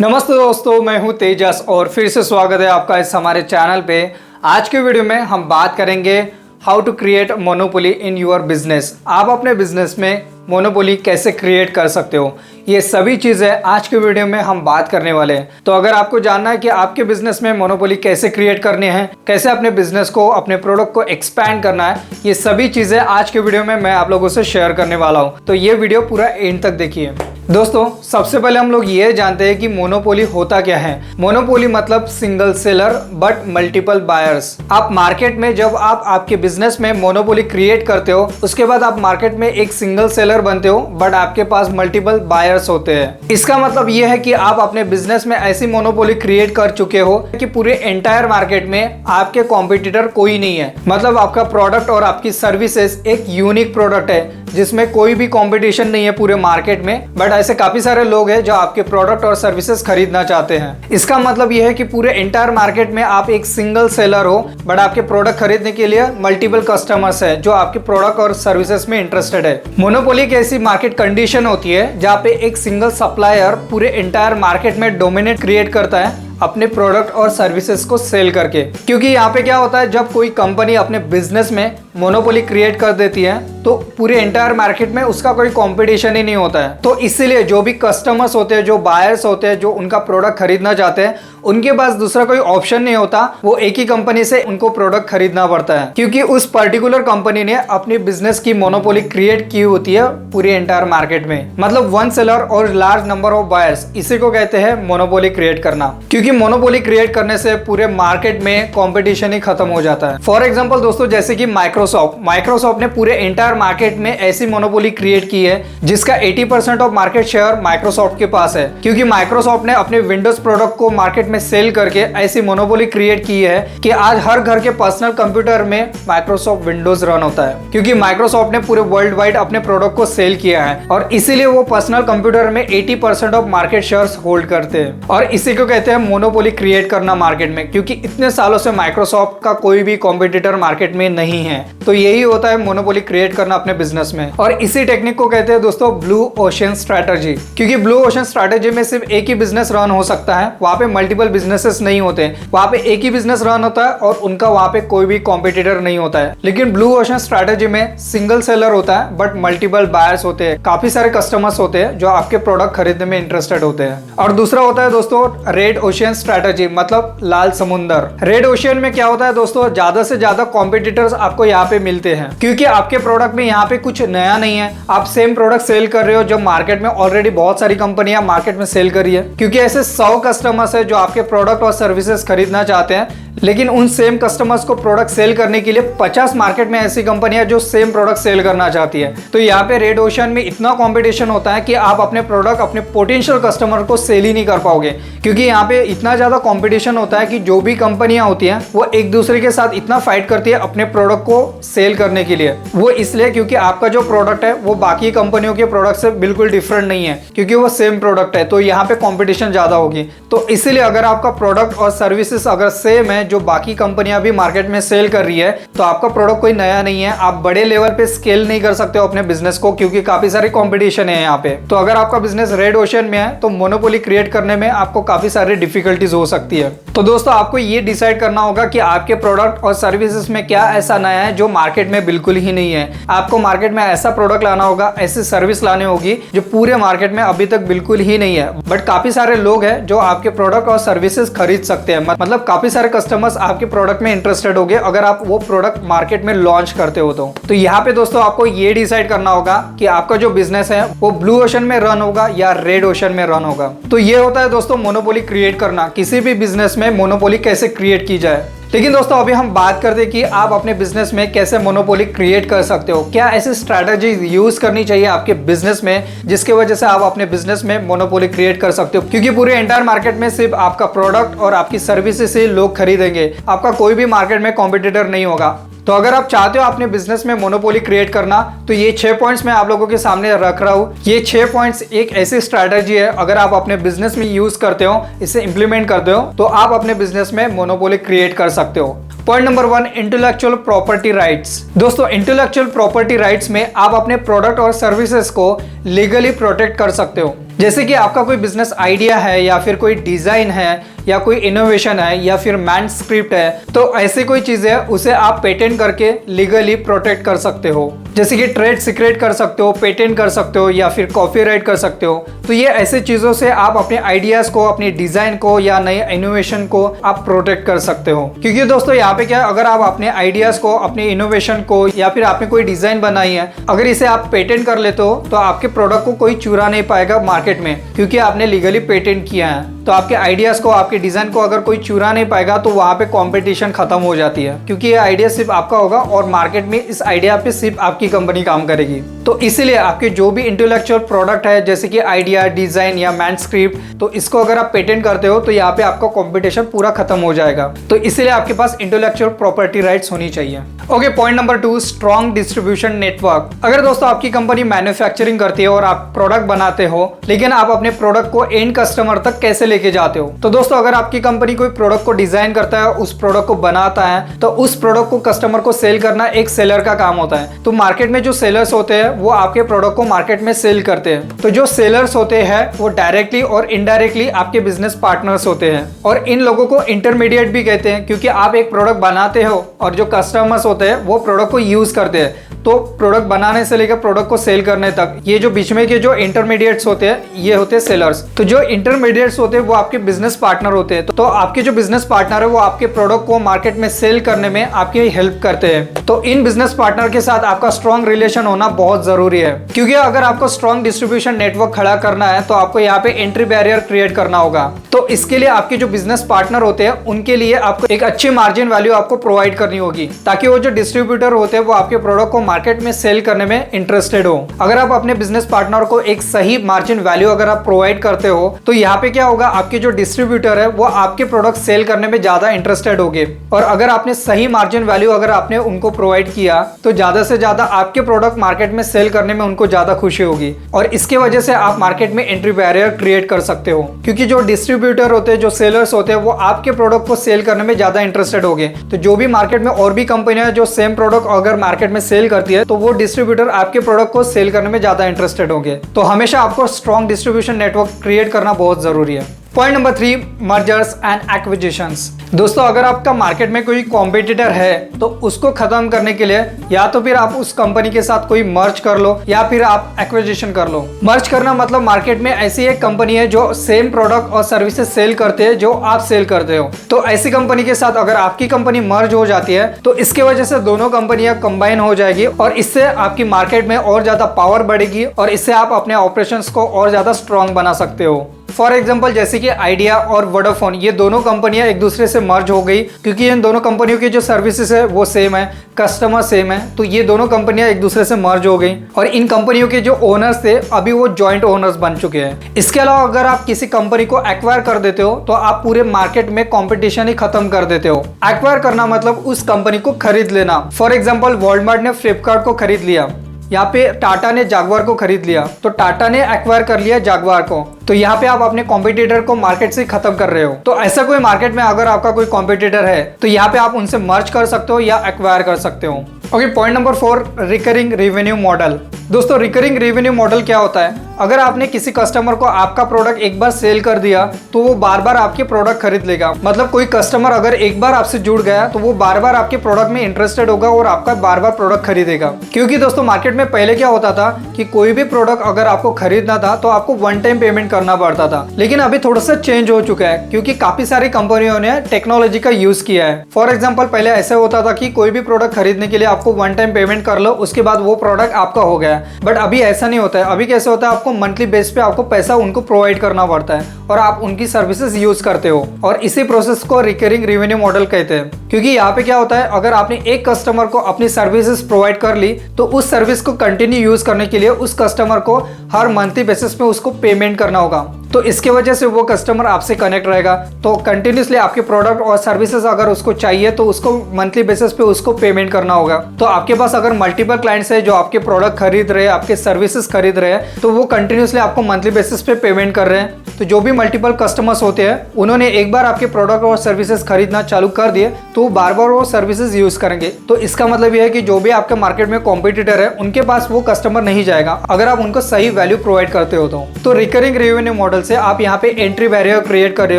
नमस्ते दोस्तों, मैं हूं तेजस और फिर से स्वागत है आपका इस हमारे चैनल पे। आज के वीडियो में हम बात करेंगे how to create monopoly in your business. आप अपने बिजनेस में मोनोपोली कैसे क्रिएट कर सकते हो, ये सभी चीज़ें आज के वीडियो में हम बात करने वाले हैं। तो अगर आपको जानना है कि आपके बिजनेस में मोनोपोली कैसे क्रिएट करने हैं, कैसे अपने बिजनेस को, अपने प्रोडक्ट को एक्सपैंड करना है, ये सभी चीज़ें आज के वीडियो में मैं आप लोगों से शेयर करने वाला हूँ। तो ये वीडियो पूरा एंड तक देखिए। दोस्तों, सबसे पहले हम लोग ये जानते हैं कि मोनोपोली होता क्या है। मोनोपोली मतलब single seller but multiple buyers. आप मार्केट में जब आप आपके बिजनेस में मोनोपोली क्रिएट करते हो, उसके बाद आप मार्केट में एक सिंगल सेलर बनते हो बट आपके पास मल्टीपल बायर्स होते हैं। इसका मतलब ये है कि आप अपने बिजनेस में ऐसी मोनोपोली क्रिएट कर चुके हो कि पूरे एंटायर मार्केट में आपके कॉम्पिटिटर कोई नहीं है। मतलब आपका प्रोडक्ट और आपकी सर्विसेज एक यूनिक प्रोडक्ट है जिसमें कोई भी कंपटीशन नहीं है पूरे मार्केट में। बट ऐसे काफी सारे लोग हैं जो आपके प्रोडक्ट और सर्विसेज खरीदना चाहते हैं। इसका मतलब यह है कि पूरे एंटायर मार्केट में आप एक सिंगल सेलर हो बट आपके प्रोडक्ट खरीदने के लिए मल्टीपल कस्टमर्स है जो आपके प्रोडक्ट और सर्विसेज में इंटरेस्टेड है। मोनोपोली की ऐसी मार्केट कंडीशन होती है जहाँ पे एक सिंगल सप्लायर पूरे एंटायर मार्केट में डोमिनेट क्रिएट करता है अपने प्रोडक्ट और सर्विसेज को सेल करके। क्योंकि यहाँ पे क्या होता है, जब कोई कंपनी अपने बिजनेस में मोनोपोली क्रिएट कर देती है तो पूरे एंटायर मार्केट में उसका कोई कंपटीशन ही नहीं होता है। तो इसीलिए जो भी कस्टमर्स होते हैं, जो बायर्स होते हैं, जो उनका प्रोडक्ट खरीदना चाहते हैं, उनके पास दूसरा कोई ऑप्शन नहीं होता, वो एक ही कंपनी से उनको प्रोडक्ट खरीदना पड़ता है। क्योंकि उस पर्टिकुलर कंपनी ने अपनी बिजनेस की मोनोपोली क्रिएट की होती है पूरी एंटायर मार्केट में। मतलब वन सेलर और लार्ज नंबर ऑफ बायर्स, इसी को कहते हैं मोनोपोली क्रिएट करना। क्योंकि मोनोपोली क्रिएट करने से पूरे मार्केट में कंपटीशन ही खत्म हो जाता है। फॉर एग्जांपल दोस्तों, जैसे कि माइक्रोसॉफ्ट ने पूरे एंटायर मार्केट में ऐसी मोनोपोली क्रिएट की है जिसका 80% ऑफ मार्केट शेयर माइक्रोसॉफ्ट के पास है। क्योंकि माइक्रोसॉफ्ट ने अपने विंडोज प्रोडक्ट को मार्केट में सेल करके ऐसी मोनोपोली क्रिएट की है कि आज हर घर के पर्सनल कंप्यूटर में माइक्रोसॉफ्ट विंडोज रन होता है। क्योंकि माइक्रोसॉफ्ट ने पूरे वर्ल्ड वाइड अपने प्रोडक्ट को सेल किया है और इसीलिए वो पर्सनल कंप्यूटर में 80% ऑफ मार्केट शेयर्स होल्ड करते हैं। और इसी को कहते हैं मोनोपोली क्रिएट करना मार्केट में। क्योंकि इतने सालों से माइक्रोसॉफ्ट का कोई भी कॉम्पिटिटर मार्केट में नहीं है। तो यही होता है मोनोपोली क्रिएट करना अपने बिजनेस में। और इसी टेक्निक को कहते हैं दोस्तों ब्लू ओशन स्ट्रैटेजी। क्योंकि ब्लू ओशन स्ट्रैटेजी में सिर्फ एक ही बिजनेस रन हो सकता है, वहां पे मल्टीपल बिजनेसेस नहीं होते। वहां पे एक ही बिजनेस रन होता है और उनका वहां पे कोई भी कॉम्पिटिटर नहीं होता है। लेकिन ब्लू ओशन स्ट्रैटेजी में सिंगल सेलर होता है बट मल्टीपल बायर्स होते हैं, काफी सारे कस्टमर्स होते हैं जो आपके प्रोडक्ट खरीदने में इंटरेस्टेड होते हैं। और दूसरा होता है दोस्तों रेड ओशन स्ट्रैटेजी, मतलब लाल समुंदर। रेड ओशन में क्या होता है दोस्तों, ज्यादा से ज्यादा कॉम्पिटिटर्स आपको यहाँ पे मिलते हैं। क्योंकि आपके प्रोडक्ट में यहाँ पे कुछ नया नहीं है, आप सेम प्रोडक्ट सेल कर रहे हो जो मार्केट में ऑलरेडी बहुत सारी कंपनियां मार्केट में सेल कर रही है। क्योंकि ऐसे 100 कस्टमर्स है जो आपके प्रोडक्ट और सर्विसेज खरीदना चाहते हैं, लेकिन उन सेम कस्टमर्स को प्रोडक्ट सेल करने के लिए 50 मार्केट में ऐसी कंपनियां जो सेम प्रोडक्ट सेल करना चाहती है। तो यहाँ पे रेड ओशन में इतना कंपटीशन होता है कि आप अपने प्रोडक्ट अपने पोटेंशियल कस्टमर को सेल ही नहीं कर पाओगे। क्योंकि यहाँ पे इतना ज्यादा कंपटीशन होता है कि जो भी कंपनियां होती हैं वो एक दूसरे के साथ इतना फाइट करती है अपने प्रोडक्ट को सेल करने के लिए। वो इसलिए क्योंकि आपका जो प्रोडक्ट है वो बाकी कंपनियों के प्रोडक्ट से बिल्कुल डिफरेंट नहीं है, क्योंकि वो सेम प्रोडक्ट है। तो यहाँ पे कंपटीशन ज्यादा होगी। तो इसीलिए अगर आपका प्रोडक्ट और सर्विसेज अगर सेम है जो बाकी कंपनियां भी मार्केट में सेल कर रही है, तो आपका प्रोडक्ट कोई नया नहीं है। आप बड़े लेवल पे स्केल नहीं कर सकते हो अपने बिजनेस को, क्योंकि काफी सारी कंपटीशन है यहाँ पे। तो अगर आपका बिजनेस रेड ओशन में है तो मोनोपोली क्रिएट करने में आपको काफी सारी डिफिकल्टीज हो सकती है। तो दोस्तों, आपको ये डिसाइड करना होगा कि आपके प्रोडक्ट और सर्विसेज में क्या ऐसा नया है जो मार्केट में बिल्कुल ही नहीं है। आपको मार्केट में ऐसा प्रोडक्ट लाना होगा, ऐसी सर्विस लानी होगी जो पूरे मार्केट में अभी तक बिल्कुल ही नहीं है बट काफी सारे लोग हैं जो आपके प्रोडक्ट और सर्विसेज खरीद सकते हैं। मतलब काफी सारे कस्टमर्स आपके प्रोडक्ट में इंटरेस्टेड होंगे अगर आप वो प्रोडक्ट मार्केट में लॉन्च करते हो। तो यहाँ पे दोस्तों आपको ये डिसाइड करना होगा कि आपका जो बिजनेस है वो ब्लू ओशन में रन होगा या रेड ओशन में रन होगा। तो ये होता है दोस्तों मोनोपोली क्रिएट करना। किसी भी बिजनेस में मोनोपोली कैसे क्रिएट की जाए। लेकिन दोस्तों अभी हम बात करते हैं कि आप अपने बिजनेस में कैसे मोनोपोली क्रिएट कर सकते हो। क्या ऐसी स्ट्रैटेजी यूज करनी चाहिए आपके बिजनेस में जिसकी वजह से आप अपने बिजनेस में मोनोपोली क्रिएट कर सकते हो। क्योंकि पूरे एंटायर मार्केट में सिर्फ आपका प्रोडक्ट और आपकी सर्विसेज से लोग खरीदेंगे, आपका कोई भी मार्केट में कॉम्पिटिटर नहीं होगा। तो अगर आप चाहते हो अपने बिजनेस में मोनोपोली क्रिएट करना, तो ये 6 पॉइंट्स मैं आप लोगों के सामने रख रहा हूँ। ये 6 पॉइंट्स एक ऐसी स्ट्रैटेजी है, अगर आप अपने बिजनेस में यूज करते हो, इसे इंप्लीमेंट करते हो, तो आप अपने बिजनेस में मोनोपोली क्रिएट कर सकते हो। Point number 1, intellectual property rights. दोस्तों, इंटेलेक्चुअल प्रॉपर्टी राइट्स में आप अपने प्रोडक्ट और सर्विसेज को लीगली प्रोटेक्ट कर सकते हो। जैसे कि आपका कोई बिजनेस आइडिया है या फिर कोई डिजाइन है या कोई इनोवेशन है या फिर मैन्युस्क्रिप्ट है, तो ऐसी कोई चीज है उसे आप पेटेंट करके लीगली प्रोटेक्ट कर सकते हो। जैसे कि ट्रेड सीक्रेट कर सकते हो, पेटेंट कर सकते हो या फिर कॉपीराइट कर सकते हो। तो ये ऐसे चीजों से आप अपने आइडियाज को, अपने डिजाइन को या नए इनोवेशन को आप प्रोटेक्ट कर सकते हो। क्योंकि दोस्तों यहाँ पे क्या है, अगर आप अपने आइडियाज को, अपने इनोवेशन को या फिर आपने कोई डिजाइन बनाई है, अगर इसे आप पेटेंट कर लेते हो तो आपके प्रोडक्ट को कोई चुरा नहीं पाएगा मार्केट में, क्योंकि आपने लीगली पेटेंट किया है। तो आपके आइडियाज को, आपके डिजाइन को अगर कोई चुरा नहीं पाएगा तो वहां पे कंपटीशन खत्म हो जाती है, क्योंकि ये आइडिया सिर्फ आपका होगा और मार्केट में इस आइडिया पे सिर्फ आपकी कंपनी काम करेगी। तो इसीलिए आपके जो भी इंटेलेक्चुअल प्रोडक्ट है, जैसे कि आइडिया, डिजाइन या मैन्युस्क्रिप्ट, तो इसको अगर आप पेटेंट करते हो तो यहाँ पे आपका कंपटीशन पूरा खत्म हो जाएगा। तो इसीलिए आपके पास इंटेलेक्चुअल प्रॉपर्टी राइट्स होनी चाहिए। Okay, point number 2, strong distribution network. अगर दोस्तों आपकी कंपनी मैन्युफैक्चरिंग करती है और आप प्रोडक्ट बनाते हो, लेकिन आप अपने प्रोडक्ट को एंड कस्टमर तक कैसे लेके जाते हो? तो दोस्तों अगर आपकी कंपनी कोई प्रोडक्ट को डिजाइन करता है, उस प्रोडक्ट को बनाता है, तो उस प्रोडक्ट को कस्टमर को सेल करना एक सेलर का काम होता है। तो मार्केट में जो सेलर्स होते हैं वो आपके प्रोडक्ट को मार्केट में सेल करते हैं। तो जो सेलर्स होते हैं वो डायरेक्टली और इनडायरेक्टली आपके बिजनेस पार्टनर्स होते हैं, और इन लोगों को इंटरमीडिएट भी कहते हैं, क्योंकि आप एक प्रोडक्ट बनाते हो और जो कस्टमर्स होते हैं वो प्रोडक्ट को यूज करते हैं। तो प्रोडक्ट बनाने से लेकर प्रोडक्ट को सेल करने तक ये जो बीच में के जो इंटरमीडिएट्स होते हैं, ये होते हैं सेलर्स। तो जो इंटरमीडिएट्स होते हैं वो आपके बिजनेस पार्टनर होते हैं। तो आपके जो बिजनेस पार्टनर है वो आपके प्रोडक्ट को मार्केट में सेल करने में आपकी हेल्प करते हैं। तो इन बिजनेस पार्टनर के साथ आपका स्ट्रॉन्ग रिलेशन होना बहुत जरूरी है, क्योंकि अगर आपको स्ट्रॉन्ग डिस्ट्रीब्यूशन नेटवर्क खड़ा करना है तो आपको यहाँ पे एंट्री बैरियर क्रिएट करना होगा। तो इसके लिए आपके जो बिजनेस पार्टनर होते हैं उनके लिए आपको एक अच्छी मार्जिन वैल्यू आपको प्रोवाइड करनी होगी, ताकि वो जो डिस्ट्रीब्यूटर होते हैं वो आपके प्रोडक्ट को मार्केट में सेल करने में इंटरेस्टेड हो। अगर आप अपने बिजनेस पार्टनर को एक सही मार्जिन वैल्यू अगर आप प्रोवाइड करते हो तो यहाँ पे क्या होगा, आपके जो डिस्ट्रीब्यूटर है वो आपके प्रोडक्ट सेल करने में ज्यादा इंटरेस्टेड होंगे। और अगर आपने सही मार्जिन वैल्यू अगर आपने उनको प्रोवाइड किया तो ज्यादा से ज्यादा आपके प्रोडक्ट मार्केट में सेल करने में उनको ज्यादा खुशी होगी, और इसके वजह से आप मार्केट में एंट्री बैरियर क्रिएट कर सकते हो। क्योंकि जो डिस्ट्रीब्यूटर होते हैं, जो सेलर्स होते हैं, वो आपके प्रोडक्ट को सेल करने में ज्यादा इंटरेस्टेड होंगे। तो जो भी मार्केट में और भी कंपनियां जो सेम प्रोडक्ट अगर मार्केट में सेल करती है तो वो डिस्ट्रीब्यूटर आपके प्रोडक्ट को सेल करने में ज्यादा इंटरेस्टेड होंगे। तो हमेशा आपको स्ट्रॉन्ग डिस्ट्रीब्यूशन नेटवर्क क्रिएट करना बहुत जरूरी है। Point number 3, mergers and acquisitions. दोस्तों अगर आपका मार्केट में कोई कॉम्पिटिटर है तो उसको खत्म करने के लिए या तो फिर आप उस कंपनी के साथ कोई मर्ज कर लो या फिर आप एक्विजिशन कर लो। मर्ज करना मतलब मार्केट में ऐसी एक कंपनी है जो सेम प्रोडक्ट और सर्विसेज सेल करते हैं जो आप सेल करते हो। तो ऐसी कंपनी के साथ अगर आपकी कंपनी मर्ज हो जाती है तो इसके वजह से दोनों कंपनियां कंबाइन हो जाएगी, और इससे आपकी मार्केट में और ज्यादा पावर बढ़ेगी, और इससे आप अपने ऑपरेशंस को और ज्यादा स्ट्रॉन्ग बना सकते हो। फॉर एग्जाम्पल जैसे कि आइडिया और वोडाफोन, ये दोनों कंपनियां एक दूसरे से मर्ज हो गई, क्योंकि इन दोनों कंपनियों की जो सर्विसेज है वो सेम है, कस्टमर सेम है। तो ये दोनों कंपनियां एक दूसरे से मर्ज हो गई, और इन कंपनियों के जो ओनर्स थे अभी वो जॉइंट ओनर्स बन चुके हैं। इसके अलावा अगर आप किसी कंपनी को एक्वायर कर देते हो तो आप पूरे मार्केट में कॉम्पिटिशन ही खत्म कर देते हो। एक्वायर करना मतलब उस कंपनी को खरीद लेना। फॉर एग्जाम्पल वॉलमार्ट ने फ्लिपकार्ट को खरीद लिया, यहाँ पे टाटा ने जागवार को खरीद लिया, तो टाटा ने एक्वायर कर लिया जागवार को। तो यहाँ पे आप अपने कॉम्पिटिटर को मार्केट से खत्म कर रहे हो। तो ऐसा कोई मार्केट में अगर आपका कोई कॉम्पिटिटर है तो यहाँ पे आप उनसे मर्ज कर सकते हो या एक्वायर कर सकते हो। Okay, point number 4, recurring revenue model. दोस्तों रिकरिंग रेवेन्यू मॉडल क्या होता है? अगर आपने किसी कस्टमर को आपका प्रोडक्ट एक बार सेल कर दिया तो वो बार बार आपके प्रोडक्ट खरीद लेगा। मतलब कोई कस्टमर अगर एक बार आपसे जुड़ गया तो वो बार बार आपके प्रोडक्ट में इंटरेस्टेड होगा और आपका बार बार प्रोडक्ट खरीदेगा। क्योंकि दोस्तों मार्केट में पहले क्या होता था कि कोई भी प्रोडक्ट अगर आपको खरीदना था तो आपको वन टाइम पेमेंट करना पड़ता था, लेकिन अभी थोड़ा सा चेंज हो चुका है, क्योंकि काफी सारी कंपनियों ने टेक्नोलॉजी का यूज किया है। फॉर एग्जाम्पल पहले ऐसा होता था कि कोई भी प्रोडक्ट खरीदने के लिए आपको वन टाइम पेमेंट कर लो, उसके बाद वो प्रोडक्ट आपका हो गया। बट अभी ऐसा नहीं होता है। अभी कैसे होता है, आपको मंथली बेस पे आपको पैसा उनको प्रोवाइड करना पड़ता है और आप उनकी सर्विसेज यूज करते हो, और इसी प्रोसेस को रिकरिंग रेवेन्यू मॉडल कहते हैं। क्योंकि यहाँ पे क्या होता है, अगर आपने एक कस्टमर को अपनी सर्विसेज प्रोवाइड कर ली तो उस सर्विस को कंटिन्यू यूज करने के लिए उस कस्टमर को हर मंथली बेसिस पे उसको पेमेंट करना होगा। तो इसके वजह से वो कस्टमर आपसे कनेक्ट रहेगा। तो कंटिन्यूसली आपके प्रोडक्ट और सर्विसेज अगर उसको चाहिए तो उसको मंथली बेसिस पे उसको पेमेंट करना होगा। तो आपके पास अगर मल्टीपल क्लाइंट्स है जो आपके प्रोडक्ट खरीद रहे हैं, आपके सर्विसेज खरीद रहे हैं, तो वो कंटिन्यूसली आपको मंथली बेसिस पे पेमेंट कर रहे हैं। तो जो भी मल्टीपल कस्टमर्स होते हैं उन्होंने एक बार आपके प्रोडक्ट और सर्विसेज खरीदना चालू कर दिए तो बार बार वो सर्विसेज यूज करेंगे। तो इसका मतलब यह है कि जो भी आपके मार्केट में कॉम्पिटिटर है उनके पास वो कस्टमर नहीं जाएगा अगर आप उनको सही वैल्यू प्रोवाइड करते हो। तो रिकरिंग रेवेन्यू मॉडल से आप यहाँ पे एंट्री बैरियर क्रिएट कर रहे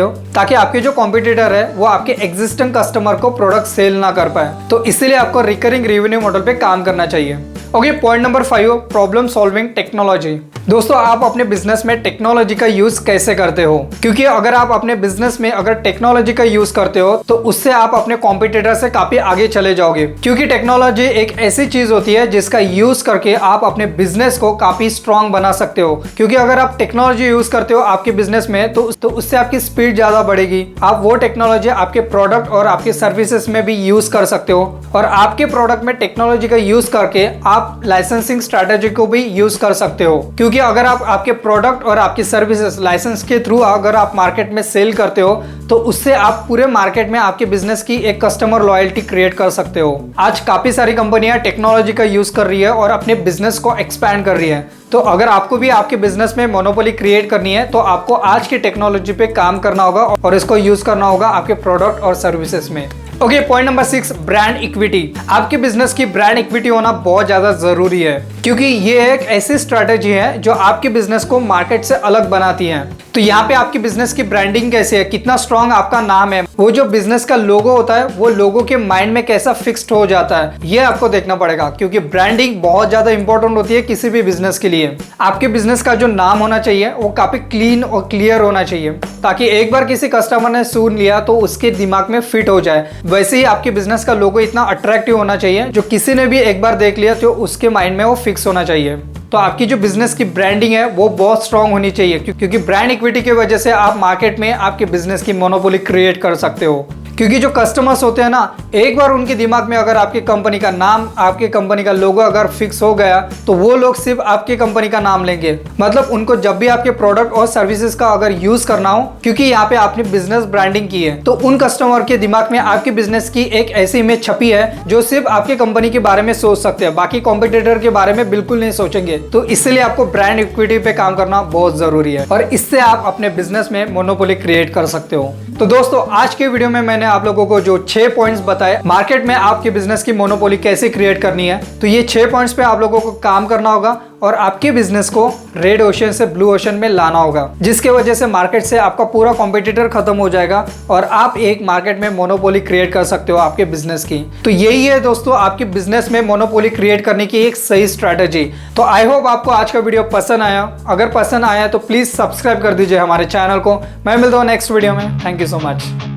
हो ताकि आपके जो कॉम्पिटिटर है वो आपके एग्जिस्टिंग कस्टमर को प्रोडक्ट सेल ना कर पाए। तो इसीलिए आपको रिकरिंग रेवेन्यू मॉडल पे काम करना चाहिए। Okay, point number 5, problem solving technology. दोस्तों, आप अपने बिजनेस में टेक्नोलॉजी का यूज कैसे करते हो? क्योंकि अगर आप अपने बिजनेस में अगर टेक्नोलॉजी का यूज करते हो तो उससे आप अपने कॉम्पिटिटर से काफी आगे चले जाओगे। क्योंकि टेक्नोलॉजी एक ऐसी चीज होती है जिसका यूज करके आप अपने बिजनेस को काफी स्ट्रांग बना सकते हो। क्योंकि अगर आप टेक्नोलॉजी यूज करते हो आपके बिजनेस में तो उससे आपकी स्पीड ज्यादा बढ़ेगी। आप वो टेक्नोलॉजी आपके प्रोडक्ट और आपके सर्विसेज में भी यूज कर सकते हो और आपके प्रोडक्ट में टेक्नोलॉजी का यूज करके आप लाइसेंसिंग स्ट्रैटेजी को भी यूज कर सकते हो। क्योंकि अगर आप आपके प्रोडक्ट और आपकी सर्विसेज लाइसेंस के थ्रू अगर आप मार्केट में सेल करते हो तो उससे आप पूरे मार्केट में आपके बिजनेस की एक कस्टमर लॉयल्टी क्रिएट कर सकते हो। आज काफी सारी कंपनियां टेक्नोलॉजी का यूज कर रही है और अपने बिजनेस को एक्सपैंड कर रही है। तो अगर आपको भी आपके बिजनेस में मोनोपोली क्रिएट करनी है तो आपको आज की टेक्नोलॉजी पे काम करना होगा और इसको यूज करना होगा आपके प्रोडक्ट और सर्विसेज में। Okay, point number 6, brand equity. आपके बिजनेस की ब्रांड इक्विटी होना बहुत ज्यादा जरूरी है क्योंकि ये एक ऐसी स्ट्रैटेजी है जो आपके बिजनेस को मार्केट से अलग बनाती है। तो यहाँ पे आपकी बिजनेस की ब्रांडिंग कैसे है, कितना स्ट्रांग आपका नाम है, वो जो बिजनेस का लोगो होता है वो लोगों के माइंड में कैसा फिक्स्ड हो जाता है, ये आपको देखना पड़ेगा। क्योंकि ब्रांडिंग बहुत ज्यादा इंपॉर्टेंट होती है किसी भी बिजनेस के लिए। आपके बिजनेस का जो नाम होना चाहिए वो काफी क्लीन और क्लियर होना चाहिए ताकि एक बार किसी कस्टमर ने सुन लिया तो उसके दिमाग में फिट हो जाए। वैसे ही आपके बिजनेस का लोगो इतना अट्रैक्टिव होना चाहिए जो किसी ने भी एक बार देख लिया तो उसके माइंड में वो फिक्स होना चाहिए। तो आपकी जो बिजनेस की ब्रांडिंग है वो बहुत स्ट्रांग होनी चाहिए क्योंकि ब्रांड इक्विटी की वजह से आप मार्केट में आपके बिजनेस की मोनोपोली क्रिएट कर सकते हो। क्योंकि जो कस्टमर्स होते हैं ना, एक बार उनके दिमाग में अगर आपकी कंपनी का नाम, आपकी कंपनी का लोगो अगर फिक्स हो गया तो वो लोग सिर्फ आपकी कंपनी का नाम लेंगे। मतलब उनको जब भी आपके प्रोडक्ट और सर्विसेज का अगर यूज करना हो, क्योंकि यहाँ पे आपने बिजनेस ब्रांडिंग की है, तो उन कस्टमर के दिमाग में आपके बिजनेस की एक ऐसी इमेज छपी है जो सिर्फ आपकी कंपनी के बारे में सोच सकते हैं, बाकी कॉम्पिटिटर के बारे में बिल्कुल नहीं सोचेंगे। तो इसलिए आपको ब्रांड इक्विटी पे काम करना बहुत जरूरी है और इससे आप अपने बिजनेस में मोनोपोली क्रिएट कर सकते हो। तो दोस्तों, आज के वीडियो में मैंने आप लोगों को जो 6 पॉइंट्स बताए मार्केट में आपके बिजनेस की मोनोपोली कैसे क्रिएट करनी है, तो ये 6 पॉइंट्स पे आप लोगों को काम करना होगा और आपके बिजनेस को रेड ओशन से ब्लू ओशन में लाना होगा, जिसके वजह से मार्केट से आपका पूरा कॉम्पिटिटर खत्म हो जाएगा और आप एक मार्केट में मोनोपोली क्रिएट कर सकते हो आपके बिजनेस की। तो यही है दोस्तों आपके बिजनेस में मोनोपोली क्रिएट करने की एक सही स्ट्रैटेजी। तो आई होप आपको आज का वीडियो पसंद आया। अगर पसंद आया तो प्लीज सब्सक्राइब कर दीजिए हमारे चैनल को। मैं मिलता हूँ नेक्स्ट वीडियो में। Thank you so much.